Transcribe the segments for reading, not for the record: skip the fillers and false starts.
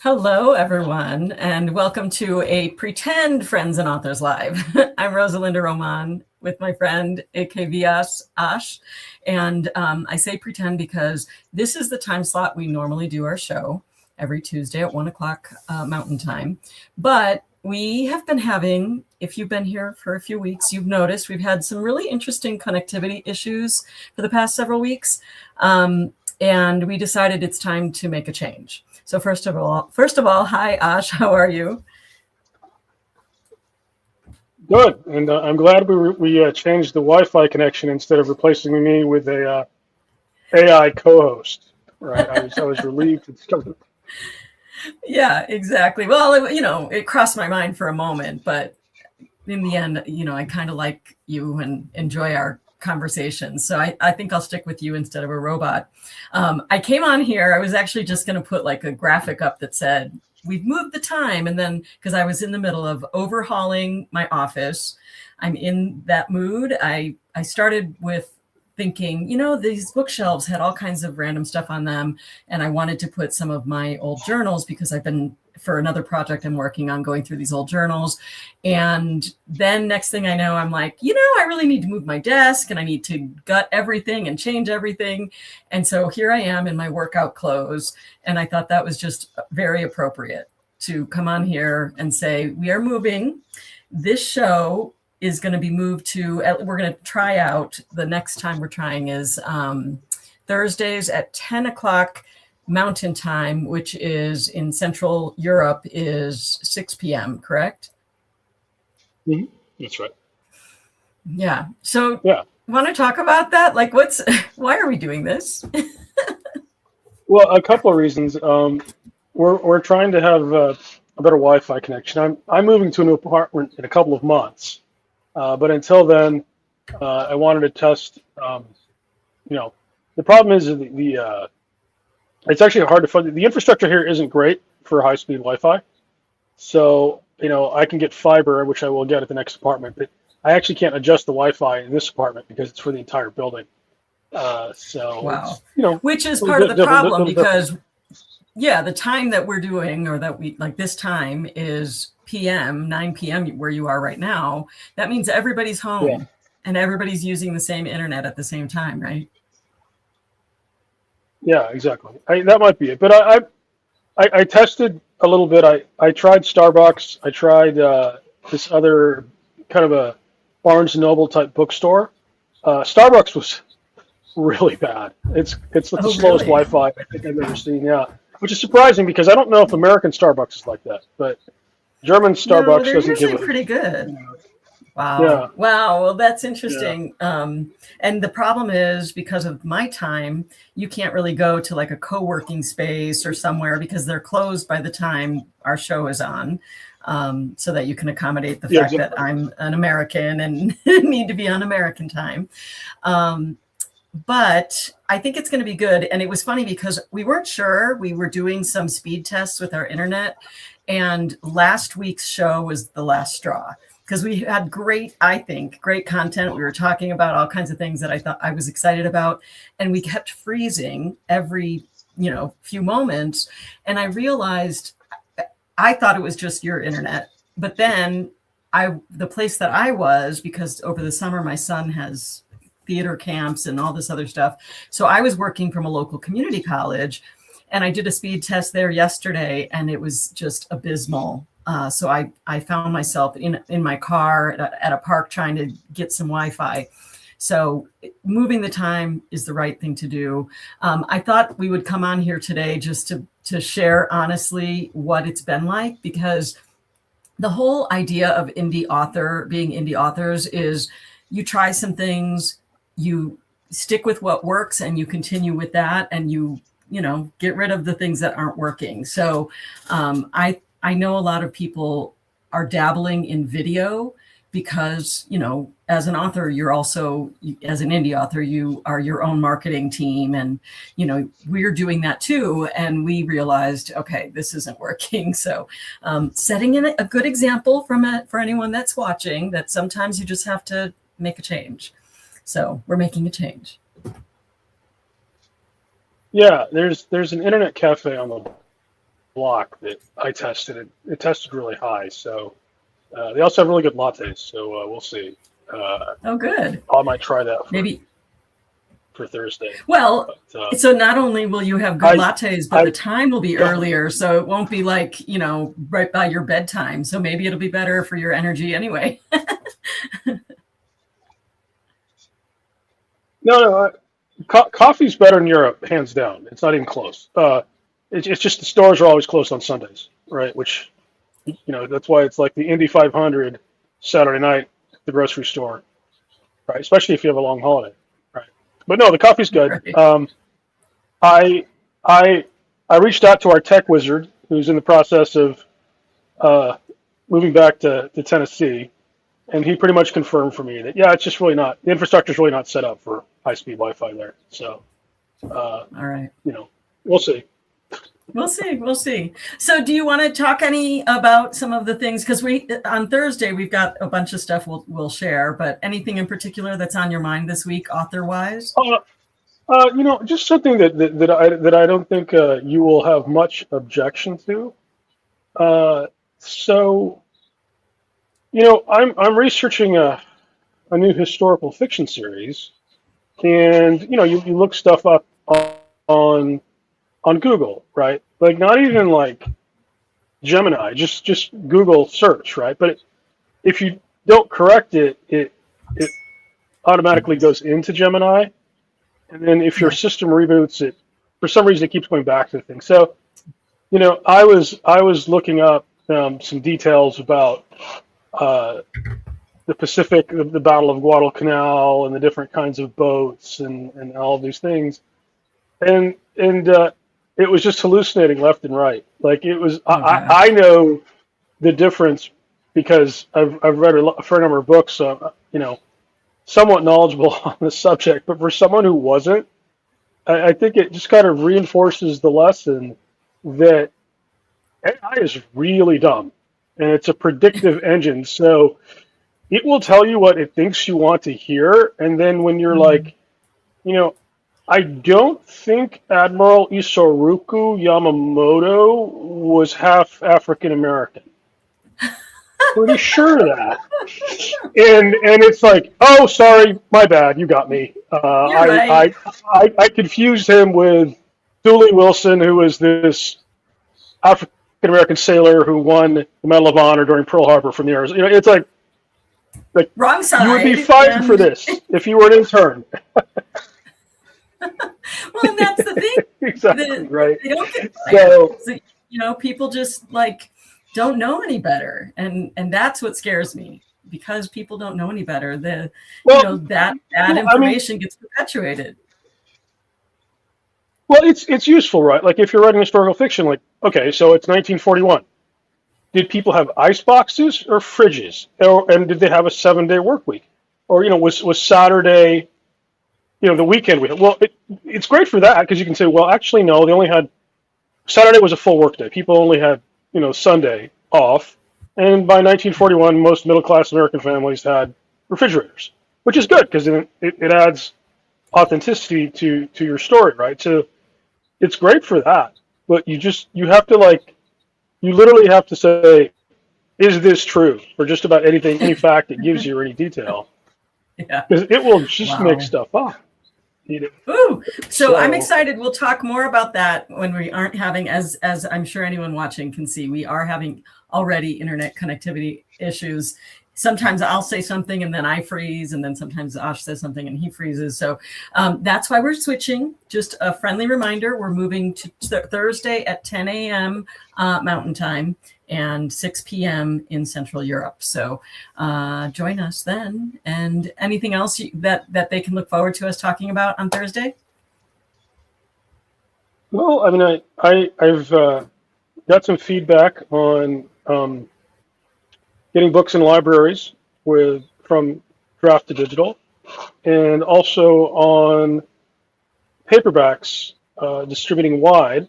Hello, everyone, and welcome to a pretend Friends and Authors Live. I'm Rosalinda Roman with my friend AKV Ash, and I say pretend because this is the time slot we normally do our show every Tuesday at 1 o'clock Mountain Time. But we have been having, if you've been here for a few weeks, you've noticed we've had some really interesting connectivity issues for the past several weeks, and we decided it's time to make a change. So first of all, hi Ash, how are you? Good, and I'm glad we changed the Wi-Fi connection instead of replacing me with a AI co-host. Right, I was relieved. Yeah, exactly. Well, it crossed my mind for a moment, but in the end, I kind of like you and enjoy our conversations. So I think I'll stick with you instead of a robot. I came on here, I was actually just going to put like a graphic up that said, we've moved the time. And then, because I was in the middle of overhauling my office, I'm in that mood. I started with thinking, these bookshelves had all kinds of random stuff on them. And I wanted to put some of my old journals because I've been, for another project I'm working on, going through these old journals. And then next thing I know, I'm like, I really need to move my desk and I need to gut everything and change everything. And so here I am in my workout clothes. And I thought that was just very appropriate to come on here and say, we are moving. This show is going to be moved to, we're going to try out, the next time we're trying is Thursdays at 10 o'clock Mountain Time, which is in Central Europe, is 6 p.m., correct? Mm-hmm. That's right. Yeah. So yeah. Want to talk about that? Like, why are we doing this? Well, a couple of reasons. We're trying to have a better Wi-Fi connection. I'm moving to a new apartment in a couple of months, but until then, I wanted to test. The problem is it's actually hard to find. The infrastructure here isn't great for high-speed Wi-Fi. So, I can get fiber, which I will get at the next apartment, but I actually can't adjust the Wi-Fi in this apartment because it's for the entire building. So, Wow. it's, Which is part of the problem because, yeah, the time that we're doing, or that we like this time is PM, 9 p.m. where you are right now. That means everybody's home and everybody's using the same internet at the same time, right? Yeah, exactly. That might be it. But I tested a little bit. I tried Starbucks. I tried this other kind of a Barnes and Noble type bookstore. Starbucks was really bad. It's the slowest really? Wi-Fi I think I've ever seen. Yeah, which is surprising because I don't know if American Starbucks is like that, but German Starbucks they're doesn't give usually it. pretty good. Wow. Yeah. Wow. Well, that's interesting. Yeah. And the problem is because of my time, you can't really go to like a co-working space or somewhere because they're closed by the time our show is on. So that you can accommodate the fact that I'm an American and need to be on American time. But I think it's going to be good. And it was funny because we weren't sure. We were doing some speed tests with our internet. And last week's show was the last straw because we had great content. We were talking about all kinds of things that I thought I was excited about. And we kept freezing every, few moments. And I realized I thought it was just your internet. But then the place that I was, because over the summer, my son has theater camps and all this other stuff. So I was working from a local community college and I did a speed test there yesterday and it was just abysmal. So I found myself in my car at a park trying to get some Wi-Fi. So moving the time is the right thing to do. I thought we would come on here today just to share honestly what it's been like, because the whole idea of being indie authors is you try some things, you stick with what works and you continue with that and you get rid of the things that aren't working. So I know a lot of people are dabbling in video because, as an author, you're also, as an indie author, you are your own marketing team. And, we're doing that too. And we realized, okay, this isn't working. So setting in a good example for anyone that's watching, that sometimes you just have to make a change. So we're making a change. Yeah, there's an internet cafe on the block that I tested. It tested really high. So they also have really good lattes. So we'll see. Oh, good. I might try that Maybe. for Thursday. Well, But, so not only will you have good lattes, but the time will be yeah. earlier. So it won't be like, right by your bedtime. So maybe it'll be better for your energy anyway. No, coffee's better in Europe, hands down. It's not even close. It's just the stores are always closed on Sundays, right? Which, that's why it's like the Indy 500 Saturday night at the grocery store, right? Especially if you have a long holiday, right? But no, the coffee's good. Right. I I reached out to our tech wizard, who's in the process of moving back to Tennessee, and he pretty much confirmed for me that it's just really not, the infrastructure is really not set up for high-speed Wi-Fi there. So, all right, we'll see. We'll see. So do you want to talk about some of the things, because on Thursday we've got a bunch of stuff we'll share, but anything in particular that's on your mind this week, author wise? Just something that I don't think you will have much objection to. I'm researching a new historical fiction series, and you look stuff up on Google, right? Like not even like Gemini, just Google search, right? But if you don't correct it, it automatically goes into Gemini, and then if your system reboots it, for some reason it keeps going back to the thing. So, I was looking up some details about the Pacific, the Battle of Guadalcanal, and the different kinds of boats and all of these things, and it was just hallucinating left and right. Like it was, I know the difference because I've read a fair number of books, so somewhat knowledgeable on the subject. But for someone who wasn't, I think it just kind of reinforces the lesson that AI is really dumb, and it's a predictive engine. So it will tell you what it thinks you want to hear, and then when you're like, I don't think Admiral Isoroku Yamamoto was half African American. Pretty sure of that. And it's like, oh, sorry, my bad, you got me. Right. I confused him with Dooley Wilson, who was this African American sailor who won the Medal of Honor during Pearl Harbor from the Air. It's like wrong side. You would be fired for this if you were an intern. Well, and that's the thing. Exactly, right. They don't get fired. So, people just don't know any better, and that's what scares me, because people don't know any better. That information gets perpetuated. Well, it's useful, right? Like if you're writing historical fiction, like, okay, so it's 1941. Did people have ice boxes or fridges, and did they have a 7-day work week, or was Saturday, the weekend week? Well, it's great for that because you can say, well, actually, no, they only had Saturday was a full work day. People only had Sunday off, and by 1941, most middle-class American families had refrigerators, which is good because it adds authenticity to your story, right? So it's great for that, but you have to you literally have to say, is this true? For just about anything, any fact it gives you or any detail. Yeah. Because it will just make stuff up. Ooh, so I'm excited. We'll talk more about that when we aren't having, as I'm sure anyone watching can see, we are having already internet connectivity issues. Sometimes I'll say something and then I freeze, and then sometimes Aash says something and he freezes. So that's why we're switching. Just a friendly reminder, we're moving to Thursday at 10 a.m. Mountain Time and 6 p.m. in Central Europe. So join us then. And anything else that they can look forward to us talking about on Thursday? Well, I mean, I've got some feedback on getting books in libraries from draft to digital, and also on paperbacks distributing wide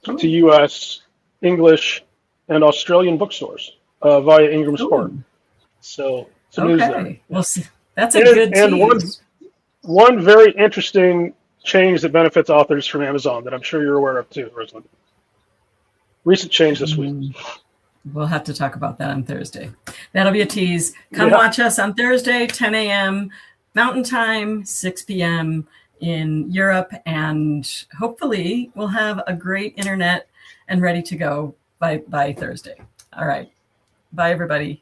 to U.S., English, and Australian bookstores via Ingram Sport. So some news there. Well, that's a good tease. And one very interesting change that benefits authors from Amazon that I'm sure you're aware of too, Rosa. recent change this week. We'll have to talk about that on Thursday. That'll be a tease. Come watch us on Thursday, 10 a.m. Mountain Time, 6 p.m. in Europe, and hopefully we'll have a great internet and ready to go by Thursday. All right. Bye, everybody.